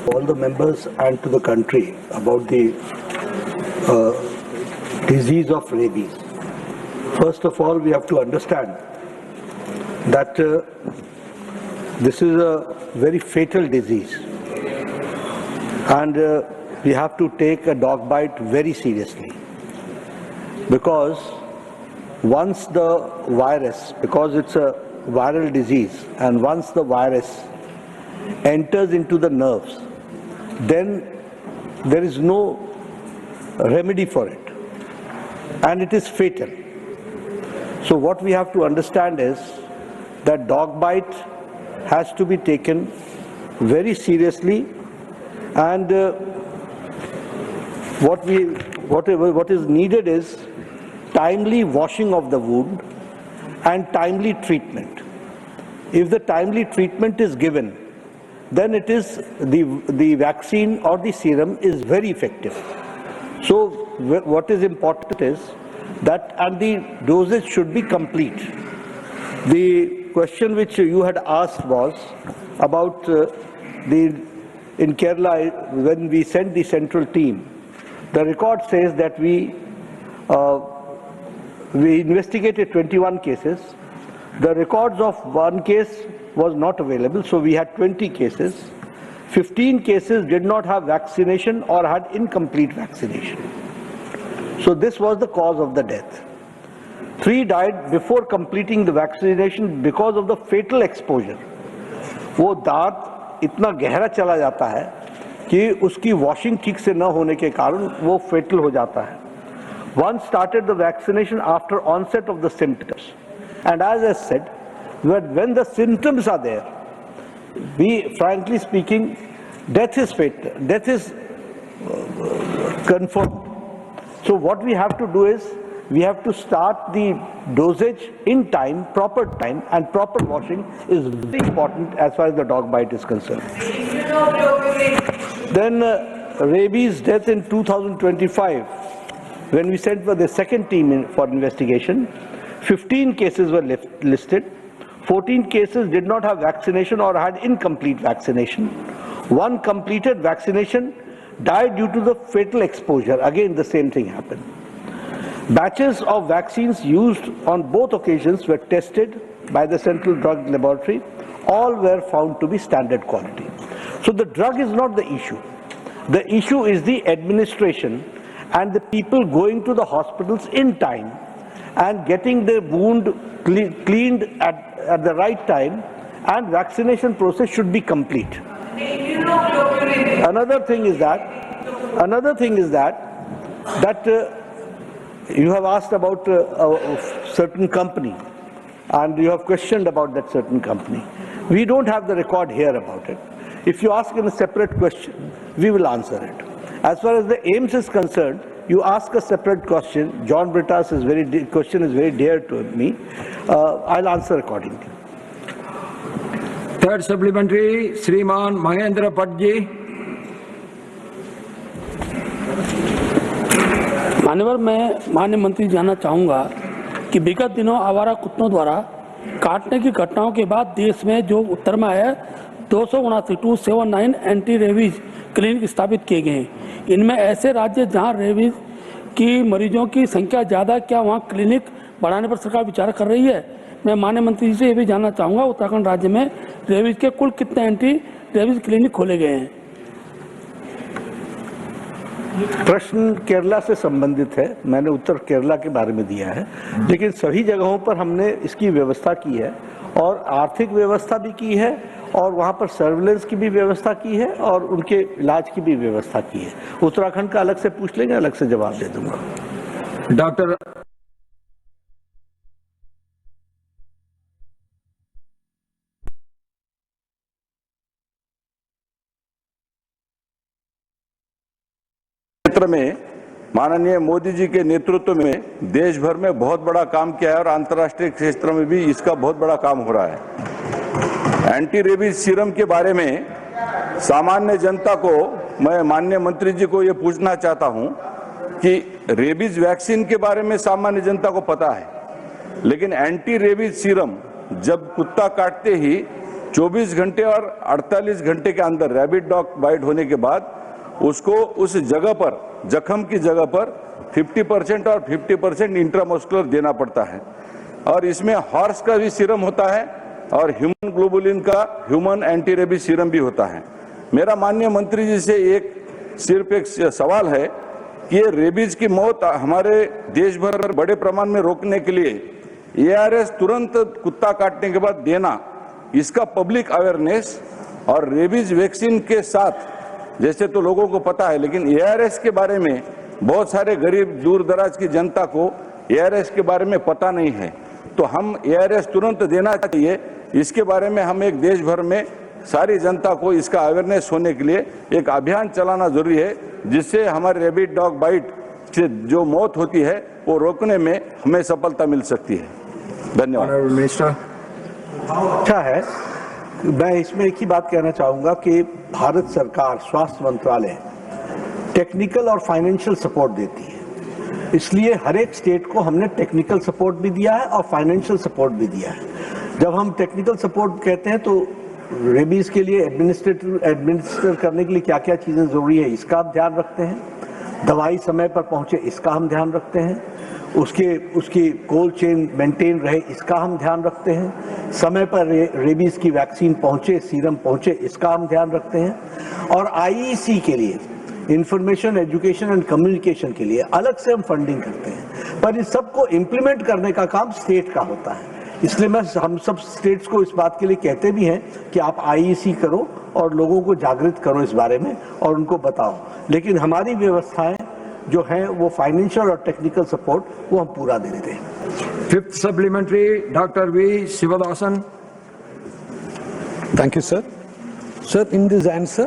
all the members and to the country about the disease of rabies. First of all, we have to understand that this is a very fatal disease, and we have to take a dog bite very seriously, because once the virus, because it's a viral disease, and once the virus enters into the nerves, then there is no remedy for it, and it is fatal. So what we have to understand is that dog bite has to be taken very seriously, and what is needed is timely washing of the wound and timely treatment. If the timely treatment is given, then it is the vaccine or the serum is very effective. So what is important is that, and the dosage should be complete. The question which you had asked was about in Kerala, when we sent the central team, the record says that we investigated 21 cases. The records of one case was not available, so we had 20 cases. 15 cases did not have vaccination or had incomplete vaccination. So this was the cause of the death. 3 died before completing the vaccination because of the fatal exposure. वो दांत इतना गहरा चला जाता है कि उसकी washing ठीक से न होने के कारण वो फेटल हो जाता है. One started the vaccination after onset of the symptoms, and as I said, when the symptoms are there, frankly speaking, death is fatal, death is confirmed. So what we have to do is, we have to start the dosage in time, and proper washing is very important as far as the dog bite is concerned. Then rabies death in 2025, when we sent for the second team for investigation, 15 cases were listed. 14 cases did not have vaccination or had incomplete vaccination. 1 completed vaccination died due to the fatal exposure. Again, the same thing happened. Batches of vaccines used on both occasions were tested by the Central Drug Laboratory. All were found to be standard quality. So the drug is not the issue. The issue is the administration and the people going to the hospitals in time and getting the wound cleaned at the right time, and vaccination process should be complete. Another thing is that you have asked about a certain company, and you have questioned about that certain company. We don't have the record here about it. If you ask in a separate question, we will answer it. As far as the AIIMS is concerned, you ask a separate question. John Britta's question is very dear to me. I'll answer accordingly. Third supplementary, Shriman Mahendra Patji. मान्यवर, मैं माननीय मंत्री जानना चाहूँगा कि विगत दिनों आवारा कुत्तों द्वारा काटने की घटनाओं के बाद देश में जो उत्तर में है 279 एंटी रेबीज क्लिनिक स्थापित किए गए हैं. इनमें ऐसे राज्य जहां रेबीज की मरीजों की संख्या ज़्यादा, क्या वहां क्लिनिक बढ़ाने पर सरकार विचार कर रही है? मैं माननीय मंत्री जी से ये भी जानना चाहूँगा, उत्तराखंड राज्य में रेबीज के कुल कितने एंटी रेबीज क्लिनिक खोले गए हैं? प्रश्न केरला से संबंधित है. मैंने उत्तर केरला के बारे में दिया है, लेकिन सभी जगहों पर हमने इसकी व्यवस्था की है, और आर्थिक व्यवस्था भी की है, और वहाँ पर सर्विलेंस की भी व्यवस्था की है, और उनके इलाज की भी व्यवस्था की है. उत्तराखंड का अलग से पूछ लेंगे, अलग से जवाब दे दूंगा. डॉक्टर क्षेत्र में माननीय मोदी जी के नेतृत्व में देश भर में बहुत बड़ा काम किया है, और अंतर्राष्ट्रीय क्षेत्र में भी इसका बहुत बड़ा काम हो रहा है. एंटी रेबीज सीरम के बारे में सामान्य जनता को, मैं माननीय मंत्री जी को ये पूछना चाहता हूं कि रेबीज वैक्सीन के बारे में सामान्य जनता को पता है, लेकिन एंटी रेबीज सीरम जब कुत्ता काटते ही 24 घंटे और 48 घंटे के अंदर रैबिड डॉग बाइट होने के बाद उसको उस जगह पर, जख्म की जगह पर 50% और 50% इंट्रामस्कुलर देना पड़ता है। और इसमें हॉर्स का भी सीरम होता है और ह्यूमन ग्लोबुलिन का, ह्यूमन एंटी रेबीज सीरम भी होता है। मेरा माननीय मंत्री जी से सिर्फ एक सवाल है कि ये रेबीज की मौत हमारे देश भर में बड़े प्रमाण में रोकने के लिए ARS तुरंत कुत्ता काटने के बाद देना, इसका पब्लिक अवेयरनेस और रेबीज वैक्सीन के साथ, जैसे तो लोगों को पता है, लेकिन ARS के बारे में बहुत सारे गरीब दूर दराज की जनता को ARS के बारे में पता नहीं है। तो हम ARS तुरंत देना चाहिए, इसके बारे में हम एक देश भर में सारी जनता को इसका अवेयरनेस होने के लिए एक अभियान चलाना जरूरी है, जिससे हमारे रैबिड डॉग बाइट से जो मौत होती है वो रोकने में हमें सफलता मिल सकती है। धन्यवाद। Honorable Minister. अच्छा है। मैं इसमें एक ही बात कहना चाहूंगा कि भारत सरकार, स्वास्थ्य मंत्रालय टेक्निकल और फाइनेंशियल सपोर्ट देती है, इसलिए हर एक स्टेट को हमने टेक्निकल सपोर्ट भी दिया है और फाइनेंशियल सपोर्ट भी दिया है। जब हम टेक्निकल सपोर्ट कहते हैं तो रेबीज के लिए एडमिनिस्टर करने के लिए क्या क्या चीज़ें ज़रूरी है इसका आप ध्यान रखते हैं, दवाई समय पर पहुंचे इसका हम ध्यान रखते हैं, उसकी कोल्ड चेन मेंटेन रहे इसका हम ध्यान रखते हैं, समय पर रेबीज की वैक्सीन पहुंचे, सीरम पहुंचे इसका हम ध्यान रखते हैं। और IEC के लिए, इंफॉर्मेशन एजुकेशन एंड कम्युनिकेशन के लिए अलग से हम फंडिंग करते हैं, पर इस सबको इम्प्लीमेंट करने का काम स्टेट का होता है। इसलिए हम सब स्टेट्स को इस बात के लिए कहते भी हैं कि आप IEC करो और लोगों को जागृत करो इस बारे में और उनको बताओ, लेकिन हमारी व्यवस्थाएं जो हैं वो फाइनेंशियल और टेक्निकल सपोर्ट वो हम पूरा दे देते हैं। Fifth supplementary, Dr. V. Sivadasan. Thank you, sir. Sir, in this answer,